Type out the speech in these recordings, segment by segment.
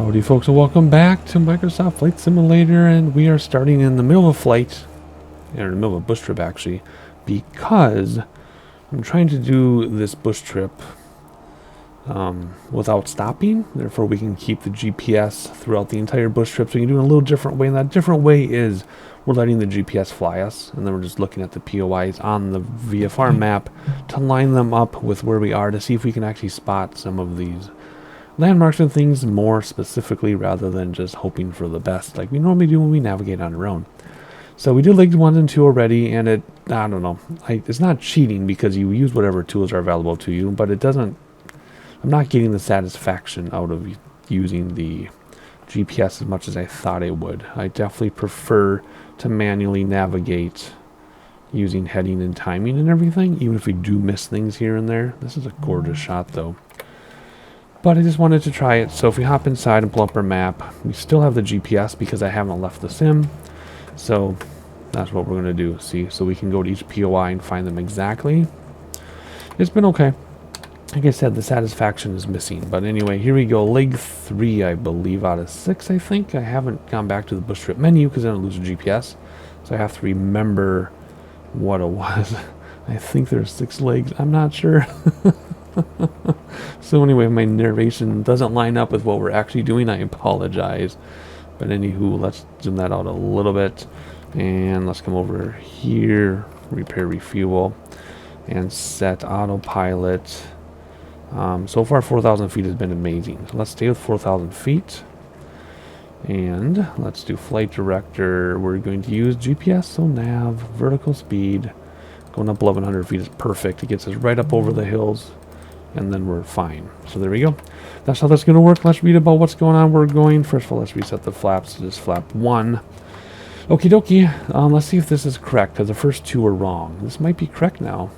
Howdy folks, and welcome back to Microsoft Flight Simulator, and we are starting in the middle of a flight, or in the middle of a bush trip actually, because I'm trying to do this bush trip without stopping. Therefore we can keep the GPS throughout the entire bush trip, so you can do it in a little different way, and that different way is we're letting the GPS fly us, and then we're just looking at the POIs on the VFR map to line them up with where we are to see if we can actually spot some of these landmarks and things more specifically rather than just hoping for the best like we normally do when we navigate on our own. So we did legs 1 and 2 already, and I don't know, it's not cheating because you use whatever tools are available to you, but it doesn't, I'm not getting the satisfaction out of using the GPS as much as I thought I would. I definitely prefer to manually navigate using heading and timing and everything, even if we do miss things here and there. This is a gorgeous shot though. But I just wanted to try it. So if we hop inside and pull up our map, we still have the GPS because I haven't left the sim. So that's what we're going to do. See, so we can go to each POI and find them exactly. It's been okay. Like I said, the satisfaction is missing. But anyway, here we go. Leg 3, I believe, out of 6, I think. I haven't gone back to the bush trip menu because I don't lose the GPS. So I have to remember what it was. I think there's 6 legs. I'm not sure. So anyway, my narration doesn't line up with what we're actually doing. I apologize. But anywho, let's zoom that out a little bit. And let's come over here, repair, refuel, and set autopilot. So far 4,000 feet has been amazing. So let's stay with 4,000 feet. And let's do flight director. We're going to use GPS, so nav, vertical speed. Going up 1,100 feet is perfect. It gets us right up over the hills. And then we're fine. So there we go. That's how that's going to work. Let's read about what's going on. We're going, first of all, let's reset the flaps to just flap 1. Okie dokie. Let's see if this is correct, because the first 2 are wrong. This might be correct now.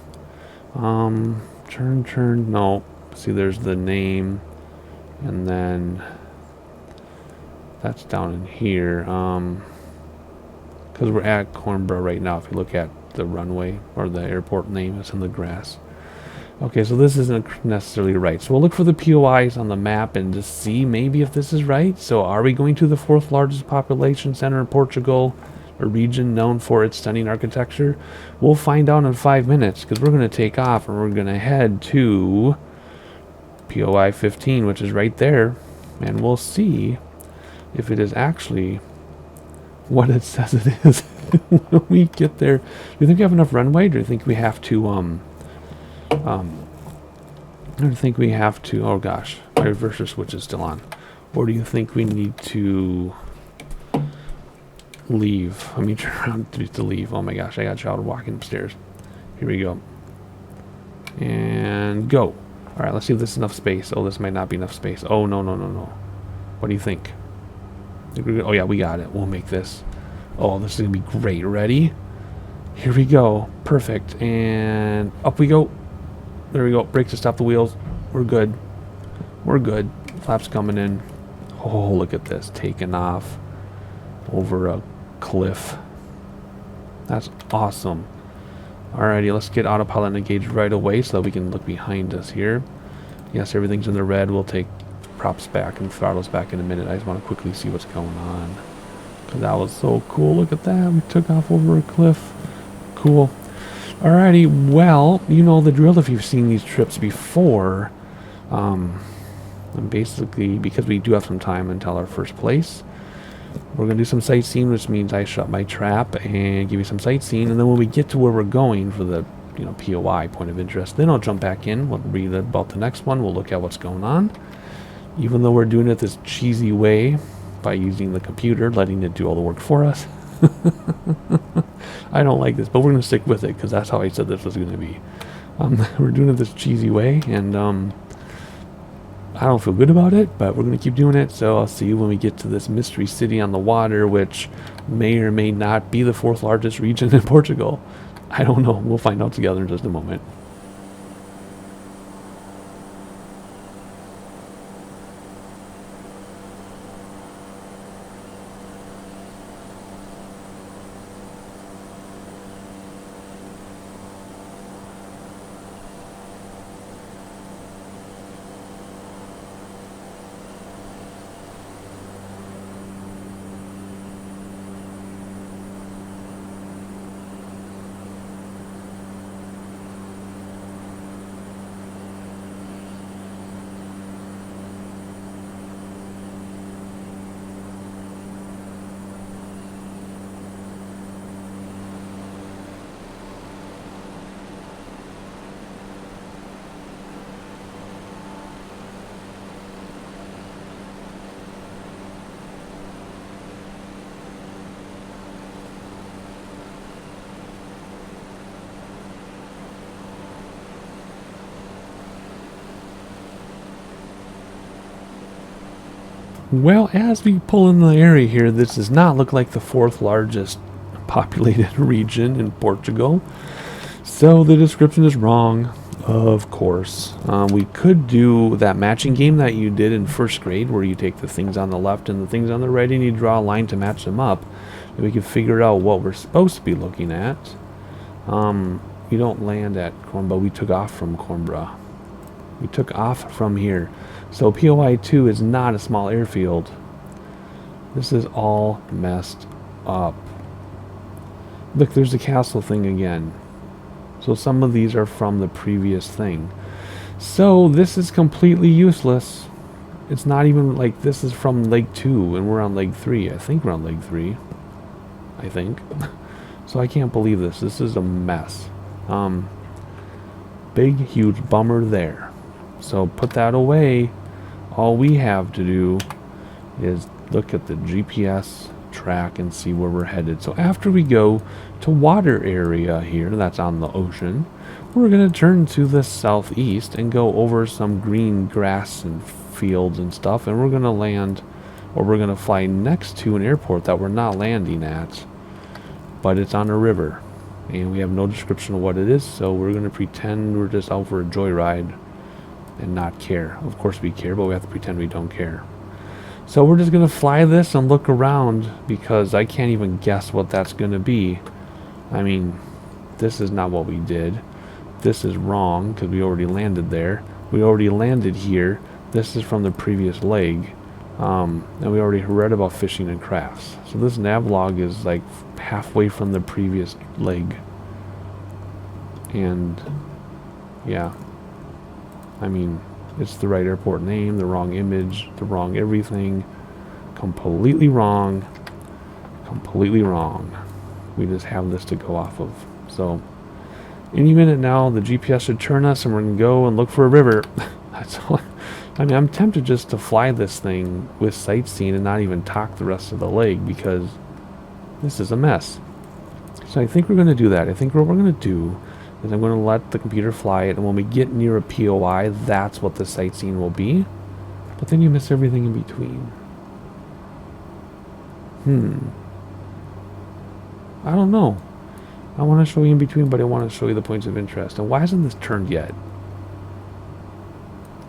Turn, no. See, there's the name. And then that's down in here. Because we're at Cornborough right now. If you look at the runway or the airport name, it's in the grass. Okay, so this isn't necessarily right. So we'll look for the POIs on the map and just see maybe if this is right. So are we going to the 4th largest population center in Portugal, a region known for its stunning architecture? We'll find out in 5 minutes because we're going to take off and we're going to head to POI 15, which is right there. And we'll see if it is actually what it says it is when we get there. Do you think we have enough runway? Do you think we have to I don't think we have to. Oh gosh, my reverser switch is still on. Or do you think we need to leave? Let me turn around to leave. Oh my gosh, I got a child walking upstairs. Here we go. And go. All right, let's see if this is enough space. Oh, this might not be enough space. Oh no. What do you think? Oh yeah, we got it. We'll make this. Oh, this is gonna be great. Ready? Here we go. Perfect. And up we go. There we go. Brake to stop the wheels. We're good. We're good. Flaps coming in. Oh, look at this. Taking off over a cliff. That's awesome. Alrighty, let's get autopilot engaged right away so that we can look behind us here. Yes, everything's in the red. We'll take props back and throttles back in a minute. I just want to quickly see what's going on. Because that was so cool. Look at that. We took off over a cliff. Cool. Alrighty, well, you know the drill if you've seen these trips before. And basically, because we do have some time until our first place, we're going to do some sightseeing, which means I shut my trap and give you some sightseeing. And then when we get to where we're going for the POI, point of interest, then I'll jump back in. We'll read about the next one. We'll look at what's going on. Even though we're doing it this cheesy way by using the computer, letting it do all the work for us. I don't like this, but we're going to stick with it because that's how I said this was going to be. We're doing it this cheesy way, and I don't feel good about it, but we're going to keep doing it. So I'll see you when we get to this mystery city on the water, which may or may not be the 4th largest region in Portugal. I don't know. We'll find out together in just a moment. Well, as we pull in the area here, this does not look like the fourth largest populated region in Portugal. So the description is wrong, of course. We could do that matching game that you did in first grade, where you take the things on the left and the things on the right and you draw a line to match them up. And we can figure out what we're supposed to be looking at. You don't land at Cornbra. We took off from Cornbra. We took off from here. So POI 2 is not a small airfield. This is all messed up. Look, there's the castle thing again. So some of these are from the previous thing. So this is completely useless. It's not even like this is from leg 2 and we're on leg 3. I think we're on leg 3. I think. So I can't believe this. This is a mess. Big, huge bummer there. So put that away. All we have to do is look at the GPS track and see where we're headed. So after we go to water area here, that's on the ocean, we're going to turn to the southeast and go over some green grass and fields and stuff, and we're going to land, or we're going to fly next to an airport that we're not landing at, but it's on a river, and we have no description of what it is, so we're going to pretend we're just out for a joyride and not care. Of course we care, but we have to pretend we don't care. So we're just going to fly this and look around, because I can't even guess what that's going to be. I mean, this is not what we did. This is wrong, because we already landed there. We already landed here. This is from the previous leg. And we already read about fishing and crafts. So this navlog is like halfway from the previous leg. And yeah, I mean, it's the right airport name, the wrong image, the wrong everything. Completely wrong. Completely wrong. We just have this to go off of. So any minute now, the GPS should turn us and we're going to go and look for a river. That's all. I mean, I'm tempted just to fly this thing with sightseeing and not even talk the rest of the leg, because this is a mess. So I think we're going to do that. I think what we're going to do is I'm going to let the computer fly it, and when we get near a POI, that's what the sightseeing will be. But then you miss everything in between. I don't know. I want to show you in between, but I want to show you the points of interest. And why hasn't this turned yet?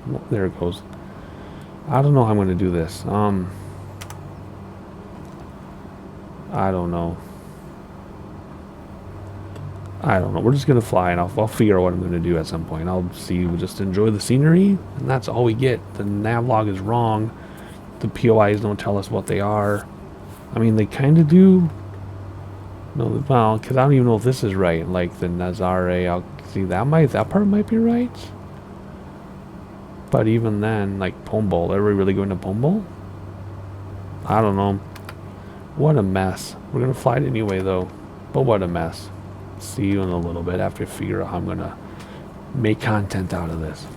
Well, there it goes. I don't know how I'm going to do this. I don't know. We're just going to fly, and I'll figure out what I'm going to do at some point. I'll see. We'll just enjoy the scenery, and that's all we get. The navlog is wrong. The POIs don't tell us what they are. I mean, they kind of do. No, well, because I don't even know if this is right. Like the Nazare, I'll see that part might be right. But even then, like Pombal, are we really going to Pombal? I don't know. What a mess. We're going to fly it anyway, though. But what a mess. See you in a little bit after I figure out how I'm going to make content out of this.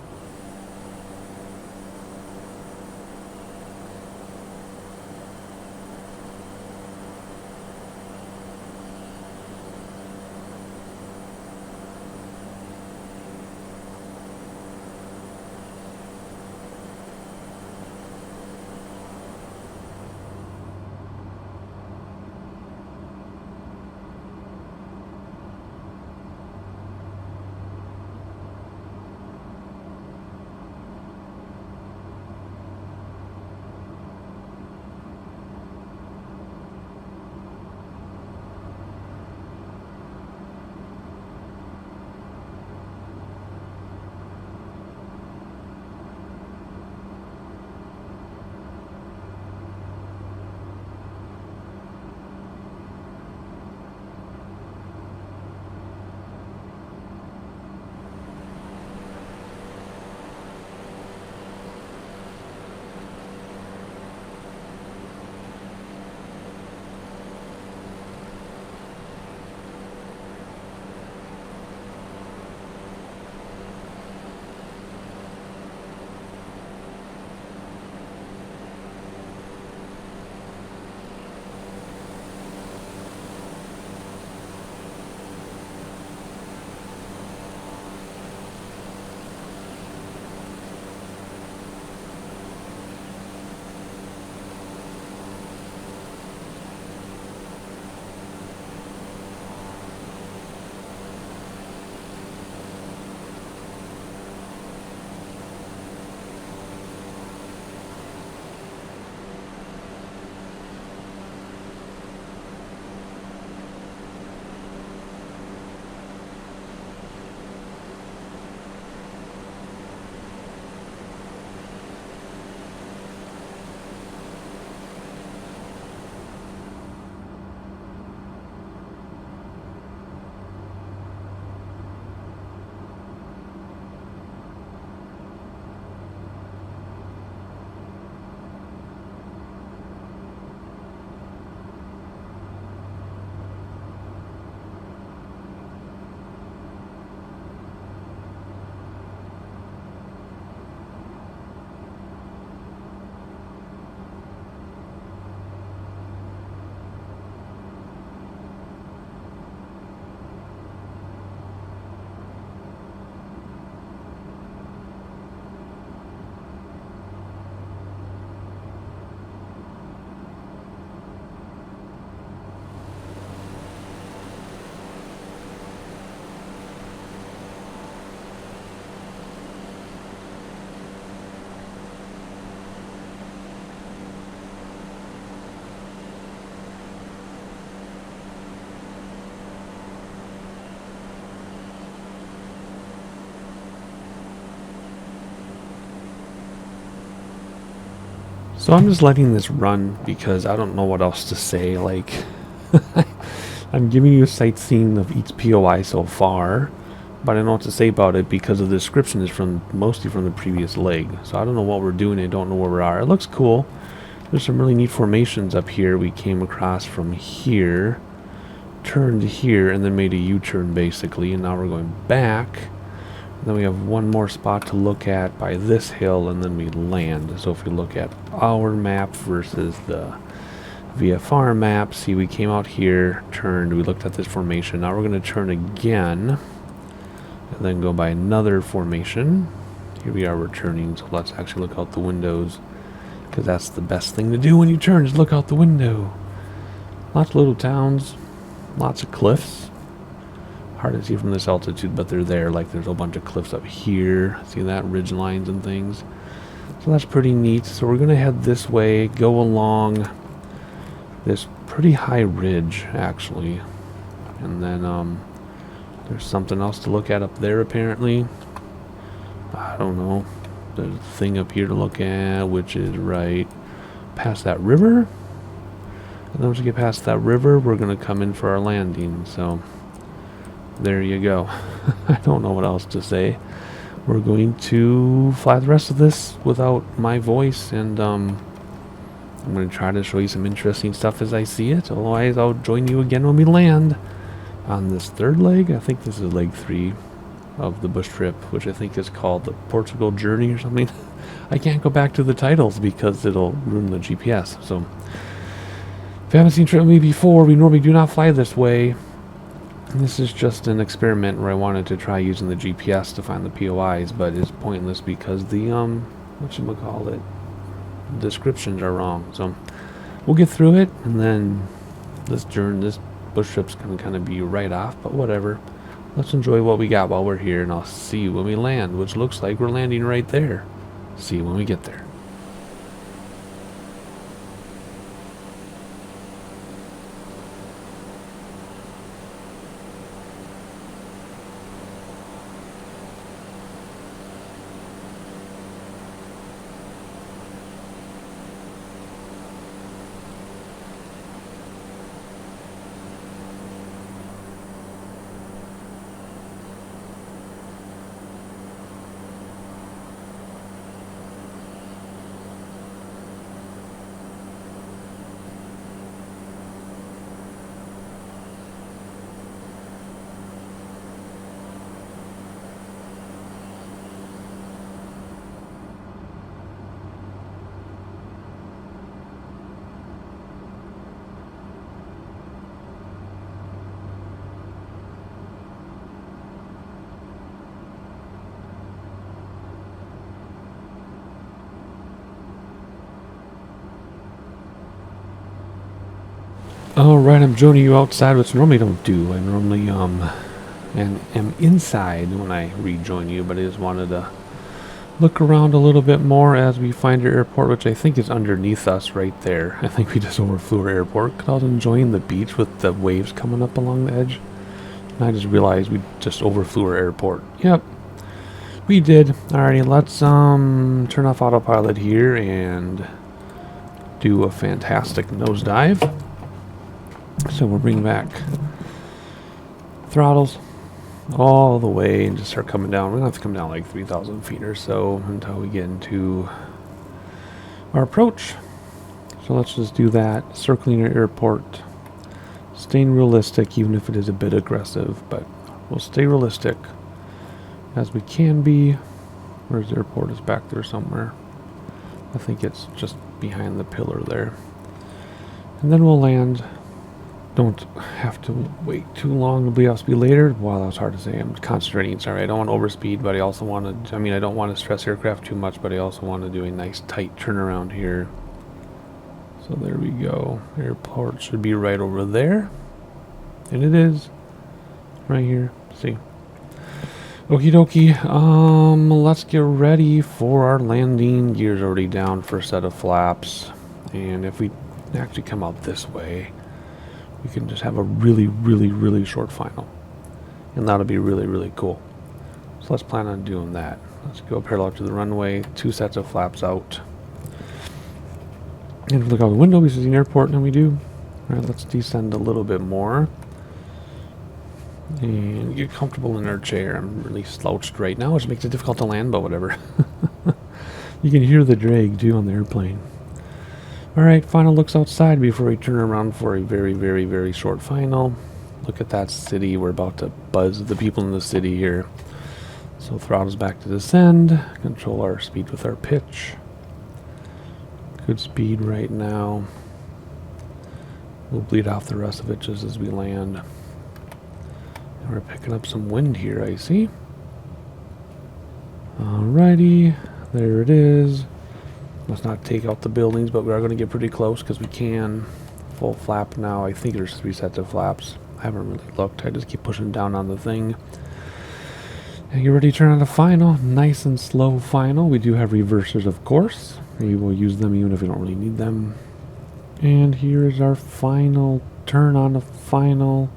So I'm just letting this run because I don't know what else to say. Like, I'm giving you a sightseeing of each POI so far, but I don't know what to say about it because the description is mostly from the previous leg. So I don't know what we're doing. I don't know where we are. It looks cool. There's some really neat formations up here. We came across from here, turned here, and then made a U-turn basically. And now we're going back. Then we have one more spot to look at by this hill, and then we land. So if we look at our map versus the VFR map, see, we came out here, turned, we looked at this formation. Now we're going to turn again, and then go by another formation. Here we are returning, so let's actually look out the windows, because that's the best thing to do when you turn, is look out the window. Lots of little towns, lots of cliffs. Hard to see from this altitude, but they're there. Like, there's a bunch of cliffs up here. See that? Ridge lines and things. So that's pretty neat. So we're going to head this way, go along this pretty high ridge, actually. And then there's something else to look at up there, apparently. I don't know. There's a thing up here to look at, which is right past that river. And then once we get past that river, we're going to come in for our landing. So there you go. I don't know what else to say. We're going to fly the rest of this without my voice, and I'm going to try to show you some interesting stuff as I see it. Otherwise, I'll join you again when we land on this third leg. I think this is leg 3 of the bush trip, which I think is called the Portugal journey or something. I can't go back to the titles because it'll ruin the GPS. So if you haven't seen Trip Me before, we normally do not fly this way. This is just an experiment where I wanted to try using the GPS to find the POIs, but it's pointless because the whatchamacallit, descriptions are wrong. So we'll get through it, and then this bush trip's gonna kind of be right off, but whatever. Let's enjoy what we got while we're here, and I'll see you when we land, which looks like we're landing right there. See you when we get there. Alright, I'm joining you outside, which I normally don't do. I normally am inside when I rejoin you, but I just wanted to look around a little bit more as we find our airport, which I think is underneath us right there. I think we just overflew our airport because I was enjoying the beach with the waves coming up along the edge. And I just realized we just overflew our airport. Yep, we did. Alrighty, let's turn off autopilot here and do a fantastic nosedive. So we'll bring back throttles all the way and just start coming down. We're going to have to come down like 3,000 feet or so until we get into our approach. So let's just do that. Circling our airport. Staying realistic, even if it is a bit aggressive. But we'll stay realistic as we can be. Where's the airport? Is back there somewhere. I think it's just behind the pillar there. And then we'll land. Don't have to wait too long to bleed off speed later. Wow, that was hard to say. I'm concentrating. Sorry, I don't want to overspeed, but I also want to, I don't want to stress aircraft too much, but I also want to do a nice tight turnaround here. So there we go. Airport should be right over there. And it is. Right here. See. Okie dokie. Let's get ready for our landing. Gear's already down for a set of flaps. And if we actually come out this way, we can just have a really short final. And that'll be really cool. So let's plan on doing that. Let's go parallel to the runway, 2 sets of flaps out. And if we look out the window, we see an airport, and we do. All right, let's descend a little bit more. And get comfortable in our chair. I'm really slouched right now, which makes it difficult to land, but whatever. You can hear the drag, too, on the airplane. Alright, final looks outside before we turn around for a very, very, very short final. Look at that city. We're about to buzz the people in the city here. So throttles back to descend. Control our speed with our pitch. Good speed right now. We'll bleed off the rest of it just as we land. And we're picking up some wind here, I see. Alrighty, there it is. Let's not take out the buildings, but we are going to get pretty close because we can. Full flap now. I think there's 3 sets of flaps. I haven't really looked. I just keep pushing down on the thing. And get ready to turn on the final. Nice and slow final. We do have reversers, of course. We will use them even if we don't really need them. And here is our final turn on the final.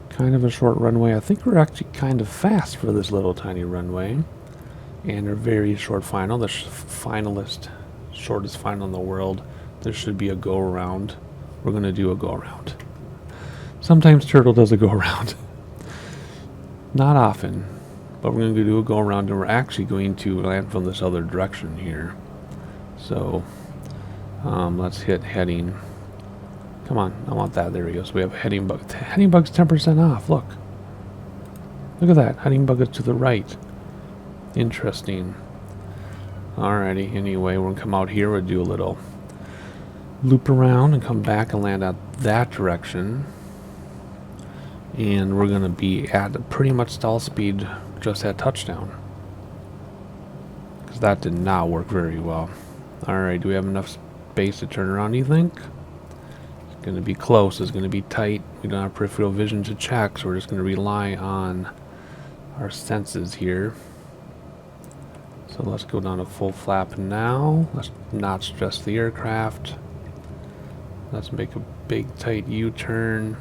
Kind of a short runway. I think we're actually kind of fast for this little tiny runway. And a very short final. The shortest final in the world. There should be a go-around. We're going to do a go-around. Sometimes Turtle does a go-around. Not often. But we're going to do a go-around, and we're actually going to land from this other direction here. So, let's hit heading. Come on, I want that. There we go. So we have heading bug. Heading bug's 10% off. Look. Look at that. Heading bug is to the right. Interesting. Alrighty, anyway, we're going to come out here. We'll do a little loop around and come back and land out that direction. And we're going to be at pretty much stall speed just at touchdown. Because that did not work very well. Alright, do we have enough space to turn around, do you think? It's going to be close. It's going to be tight. We don't have peripheral vision to check, so we're just going to rely on our senses here. So let's go down to full flap now. Let's not stress the aircraft. Let's make a big tight U-turn.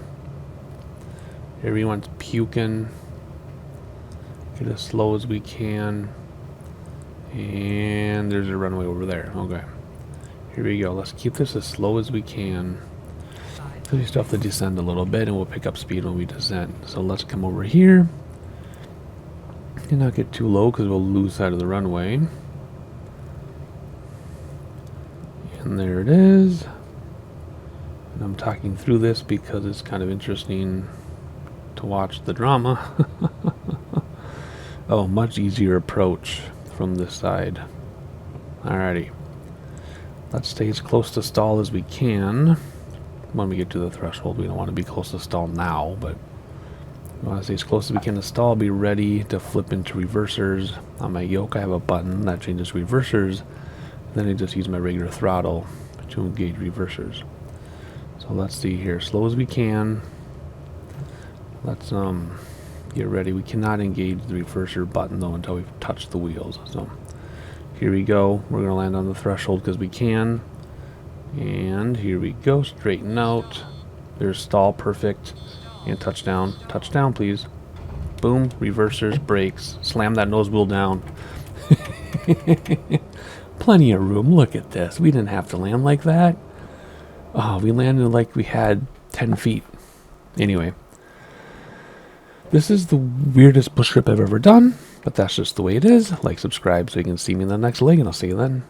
Everyone's puking. Get as slow as we can. And there's a runway over there. Okay. Here we go. Let's keep this as slow as we can. So we still have to descend a little bit, and we'll pick up speed when we descend. So let's come over here. And not get too low because we'll lose sight of the runway. And there it is. And I'm talking through this because it's kind of interesting to watch the drama. Oh, much easier approach from this side. Alrighty. Let's stay as close to stall as we can. When we get to the threshold, we don't want to be close to stall now, but we want to stay as close as we can to stall. Be ready to flip into reversers. On my yoke, I have a button that changes reversers. Then I just use my regular throttle to engage reversers. So let's see here, slow as we can. Let's get ready. We cannot engage the reverser button though until we've touched the wheels. So here we go. We're going to land on the threshold because we can. And here we go. Straighten out. There's stall, perfect. And touchdown. Touchdown, please. Boom. Reversers, brakes. Slam that nose wheel down. Plenty of room. Look at this. We didn't have to land like that. Oh, we landed like we had 10 feet. Anyway. This is the weirdest bush trip I've ever done. But that's just the way it is. Like, subscribe so you can see me in the next leg. And I'll see you then.